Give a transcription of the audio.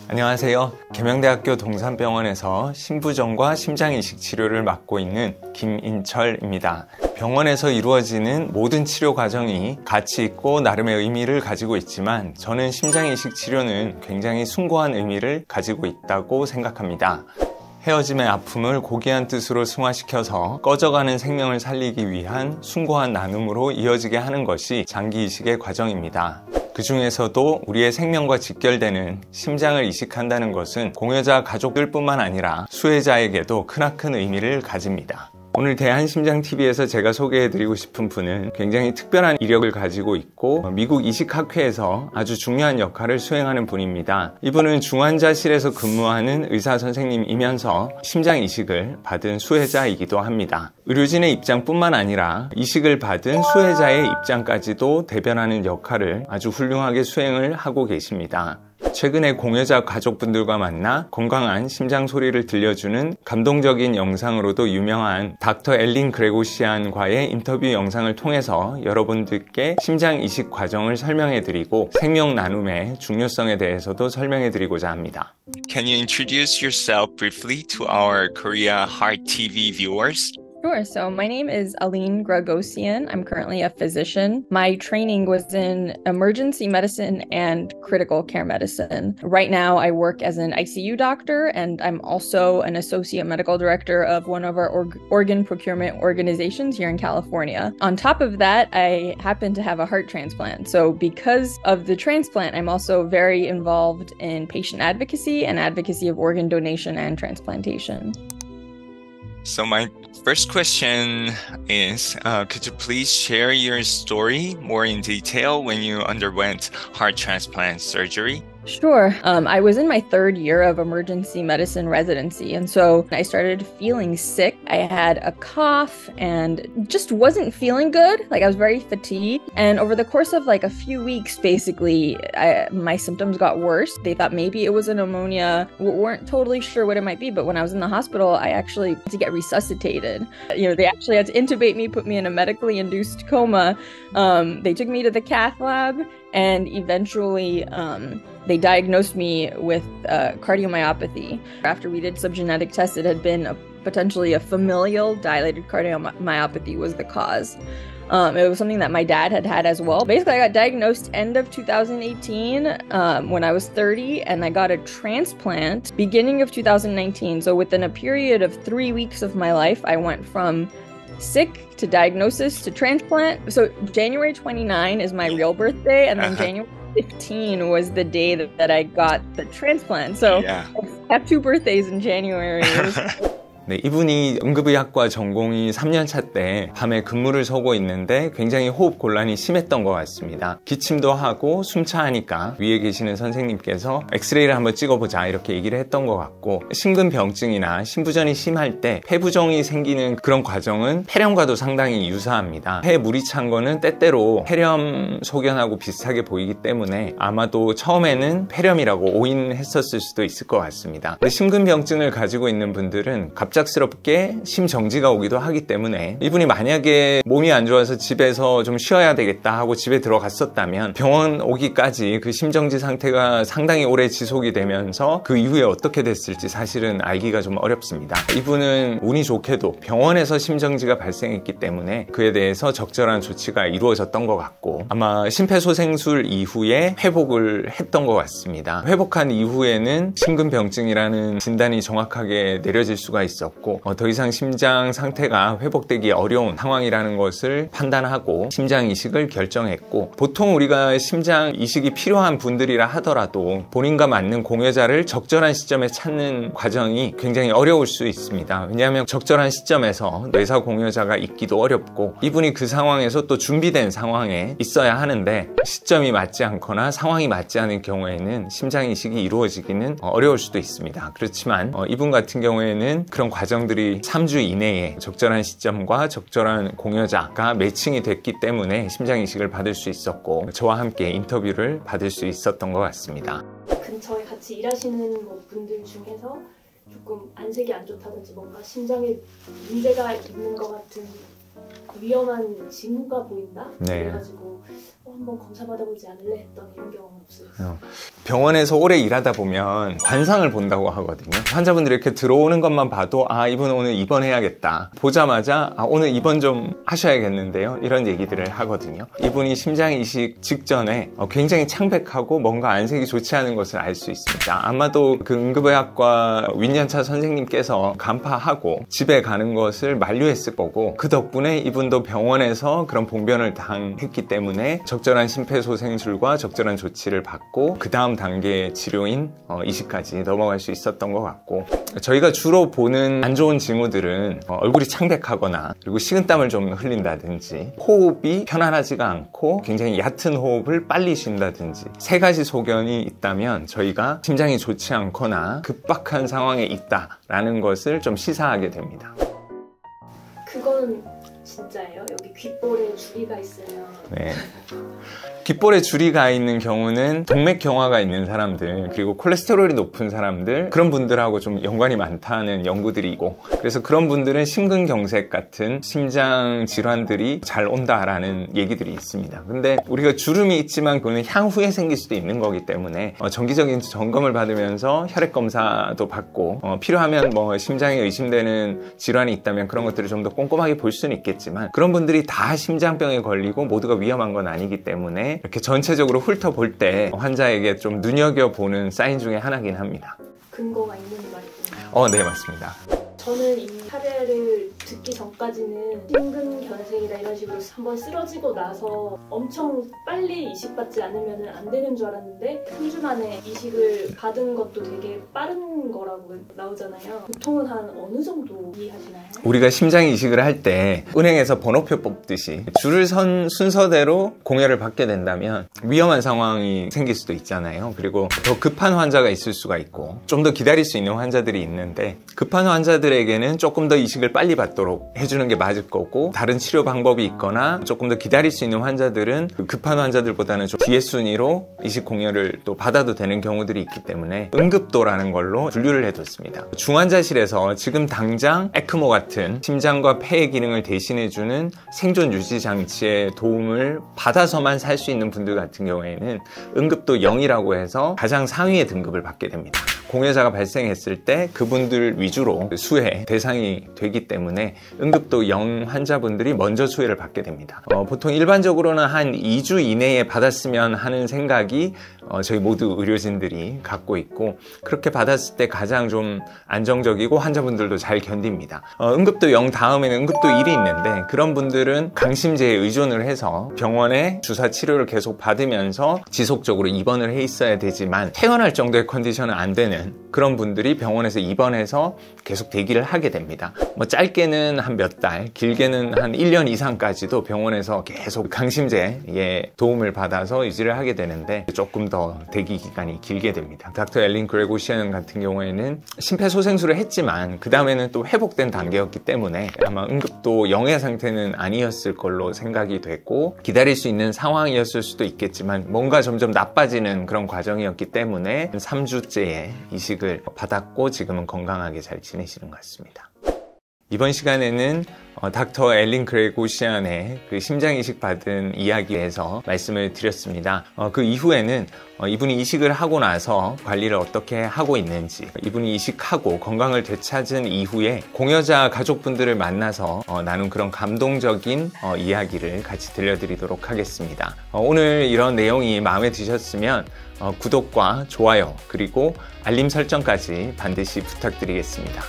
안녕하세요. 계명대학교 동산병원에서 신부전과 심장이식 치료를 맡고 있는 김인철입니다. 병원에서 이루어지는 모든 치료 과정이 가치 있고 나름의 의미를 가지고 있지만 저는 심장이식 치료는 굉장히 숭고한 의미를 가지고 있다고 생각합니다. 헤어짐의 아픔을 고귀한 뜻으로 승화시켜서 꺼져가는 생명을 살리기 위한 숭고한 나눔으로 이어지게 하는 것이 장기이식의 과정입니다. 그 중에서도 우리의 생명과 직결되는 심장을 이식한다는 것은 공여자 가족들뿐만 아니라 수혜자에게도 크나큰 의미를 가집니다. 오늘 대한심장TV에서 제가 소개해드리고 싶은 분은 굉장히 특별한 이력을 가지고 있고 미국 이식학회에서 아주 중요한 역할을 수행하는 분입니다. 이분은 중환자실에서 근무하는 의사 선생님이면서 심장 이식을 받은 수혜자이기도 합니다. 의료진의 입장뿐만 아니라 이식을 받은 수혜자의 입장까지도 대변하는 역할을 아주 훌륭하게 수행을 하고 계십니다. 최근에 공여자 가족분들과 만나 건강한 심장 소리를 들려주는 감동적인 영상으로도 유명한 닥터 엘린 그레고시안과의 인터뷰 영상을 통해서 여러분들께 심장 이식 과정을 설명해드리고 생명 나눔의 중요성에 대해서도 설명해드리고자 합니다. Can you introduce yourself briefly to our Korea Heart TV viewers? Sure. So my name is Aline Gregosian. I'm currently a physician. My training was in emergency medicine and critical care medicine. Right now, I work as an ICU doctor, and I'm also an associate medical director of one of our organ procurement organizations here in California. On top of that, I happen to have a heart transplant. So because of the transplant, I'm also very involved in patient advocacy and advocacy of organ donation and transplantation. So my first question is, could you please share your story more in detail when you underwent heart transplant surgery? Sure. I was in my third year of emergency medicine residency, and so I started feeling sick. I had a cough and just wasn't feeling good. Like I was very fatigued. And over the course of like a few weeks, basically, my symptoms got worse. They thought maybe it was a pneumonia. Weren't totally sure what it might be. But when I was in the hospital, I actually had to get resuscitated. They actually had to intubate me, put me in a medically induced coma. They took me to the cath lab, and eventually, they diagnosed me with cardiomyopathy. After we did some genetic tests, it had been potentially a familial dilated cardiomyopathy was the cause. It was something that my dad had had as well. Basically, I got diagnosed end of 2018 when I was 30, and I got a transplant beginning of 2019. So within a period of 3 weeks of my life, I went from sick to diagnosis to transplant. So January 29 is my real birthday, and then January 15 was the day that I got the transplant. So yeah. I have 2 birthdays in January. 네, 이분이 응급의학과 전공이 3년차 때 밤에 근무를 서고 있는데 굉장히 호흡 곤란이 심했던 것 같습니다. 기침도 하고 숨차하니까 위에 계시는 선생님께서 엑스레이를 한번 찍어보자 이렇게 얘기를 했던 것 같고, 심근병증이나 심부전이 심할 때 폐부종이 생기는 그런 과정은 폐렴과도 상당히 유사합니다. 폐에 물이 찬 거는 때때로 폐렴 소견하고 비슷하게 보이기 때문에 아마도 처음에는 폐렴이라고 오인했었을 수도 있을 것 같습니다. 심근병증을 가지고 있는 분들은 갑작스럽게 심정지가 오기도 하기 때문에 이분이 만약에 몸이 안 좋아서 집에서 좀 쉬어야 되겠다 하고 집에 들어갔었다면 병원 오기까지 그 심정지 상태가 상당히 오래 지속이 되면서 그 이후에 어떻게 됐을지 사실은 알기가 좀 어렵습니다. 이분은 운이 좋게도 병원에서 심정지가 발생했기 때문에 그에 대해서 적절한 조치가 이루어졌던 것 같고, 아마 심폐소생술 이후에 회복을 했던 것 같습니다. 회복한 이후에는 심근병증이라는 진단이 정확하게 내려질 수가 있었고, 더 이상 심장 상태가 회복되기 어려운 상황이라는 것을 판단하고 심장 이식을 결정했고, 보통 우리가 심장 이식이 필요한 분들이라 하더라도 본인과 맞는 공여자를 적절한 시점에 찾는 과정이 굉장히 어려울 수 있습니다. 왜냐하면 적절한 시점에서 뇌사 공여자가 있기도 어렵고, 이분이 그 상황에서 또 준비된 상황에 있어야 하는데 시점이 맞지 않거나 상황이 맞지 않은 경우에는 심장 이식이 이루어지기는 어려울 수도 있습니다. 그렇지만 이분 같은 경우에는 그런 과정들이 3주 이내에 적절한 시점과 적절한 공여자가 매칭이 됐기 때문에 심장 이식을 받을 수 있었고, 저와 함께 인터뷰를 받을 수 있었던 것 같습니다. 근처에 같이 일하시는 분들 중에서 조금 안색이 안 좋다든지 뭔가 심장에 문제가 있는 것 같은 위험한 징후가 보인다? 네. 그래가지고 한번 검사 받아보지 않을래 했던 이런 경험은 없어요. 병원에서 오래 일하다 보면 관상을 본다고 하거든요. 환자분들이 이렇게 들어오는 것만 봐도 아, 이분 오늘 입원해야겠다. 보자마자 아, 오늘 입원 좀 하셔야겠는데요. 이런 얘기들을 하거든요. 이분이 심장 이식 직전에 굉장히 창백하고 뭔가 안색이 좋지 않은 것을 알 수 있습니다. 아마도 그 응급의학과 윈년차 선생님께서 간파하고 집에 가는 것을 만류했을 거고, 그 덕분에 이분도 병원에서 그런 봉변을 당했기 때문에 적절한 심폐소생술과 적절한 조치를 받고 그 다음 단계의 치료인 이식까지 넘어갈 수 있었던 것 같고, 저희가 주로 보는 안 좋은 징후들은 얼굴이 창백하거나 그리고 식은땀을 좀 흘린다든지 호흡이 편안하지가 않고 굉장히 얕은 호흡을 빨리 쉰다든지, 세 가지 소견이 있다면 저희가 심장이 좋지 않거나 급박한 상황에 있다라는 것을 좀 시사하게 됩니다. 그건 진짜예요? 여기 귓볼에 주리가 있으면 네. 귓볼에 주리가 있는 경우는 동맥경화가 있는 사람들, 그리고 콜레스테롤이 높은 사람들, 그런 분들하고 좀 연관이 많다는 연구들이 있고, 그래서 그런 분들은 심근경색 같은 심장 질환들이 잘 온다라는 얘기들이 있습니다. 근데 우리가 주름이 있지만 그거는 향후에 생길 수도 있는 거기 때문에 정기적인 점검을 받으면서 혈액검사도 받고 필요하면 뭐 심장에 의심되는 질환이 있다면 그런 것들을 좀 더 꼼꼼하게 볼 수는 있겠지만, 그런 분들이 다 심장병에 걸리고 모두가 위험한 건 아니기 때문에 이렇게 전체적으로 훑어볼 때 환자에게 좀 눈여겨보는 사인 중에 하나긴 합니다. 근거가 있는 말이군요. 네, 맞습니다. 저는 이 사례를 듣기 전까지는 심근경색이다 이런 식으로 한번 쓰러지고 나서 엄청 빨리 이식받지 않으면 안 되는 줄 알았는데 3주 만에 이식을 받은 것도 되게 빠른 거라고 나오잖아요. 보통은 한 어느 정도 이해하시나요? 우리가 심장 이식을 할 때 은행에서 번호표 뽑듯이 줄을 선 순서대로 공여를 받게 된다면 위험한 상황이 생길 수도 있잖아요. 그리고 더 급한 환자가 있을 수가 있고 좀 더 기다릴 수 있는 환자들이 있는데, 급한 환자들에게는 조금 더 이식을 빨리 받도록 해주는 게 맞을 거고, 다른 치료 방법이 있거나 조금 더 기다릴 수 있는 환자들은 급한 환자들보다는 좀 뒤에 순위로 이식 공여를 또 받아도 되는 경우들이 있기 때문에 응급도라는 걸로 분류를 해뒀습니다. 중환자실에서 지금 당장 에크모 같은 심장과 폐의 기능을 대신해주는 생존 유지 장치의 도움을 받아서만 살 수 있는 분들 같은 경우에는 응급도 0이라고 해서 가장 상위의 등급을 받게 됩니다. 공여자가 발생했을 때 그분들 위주로 수혜 대상이 되기 때문에 응급도 0 환자분들이 먼저 수혜를 받게 됩니다. 보통 일반적으로는 한 2주 이내에 받았으면 하는 생각이 저희 모두 의료진들이 갖고 있고, 그렇게 받았을 때 가장 좀 안정적이고 환자분들도 잘 견딥니다. 응급도 0 다음에는 응급도 1이 있는데, 그런 분들은 강심제에 의존을 해서 병원에 주사 치료를 계속 받으면서 지속적으로 입원을 해 있어야 되지만 퇴원할 정도의 컨디션은 안 되는 그런 분들이 병원에서 입원해서 계속 대기를 하게 됩니다. 뭐 짧게는 한 몇 달, 길게는 한 1년 이상까지도 병원에서 계속 강심제의 도움을 받아서 유지를 하게 되는데 조금 더 대기 기간이 길게 됩니다. 닥터 엘린 그레고시안 같은 경우에는 심폐소생술을 했지만 그 다음에는 또 회복된 단계였기 때문에 아마 응급도 0의 상태는 아니었을 걸로 생각이 됐고, 기다릴 수 있는 상황이었을 수도 있겠지만 뭔가 점점 나빠지는 그런 과정이었기 때문에 3주째의 이식을 받았고 지금은 건강하게 잘 지내시는 것 같습니다. 이번 시간에는 닥터 엘린 그레고시안의 그 심장 이식 받은 이야기에서 말씀을 드렸습니다. 그 이후에는 이분이 이식을 하고 나서 관리를 어떻게 하고 있는지, 이분이 이식하고 건강을 되찾은 이후에 공여자 가족분들을 만나서 나눈 그런 감동적인 이야기를 같이 들려드리도록 하겠습니다. 오늘 이런 내용이 마음에 드셨으면 구독과 좋아요 그리고 알림 설정까지 반드시 부탁드리겠습니다.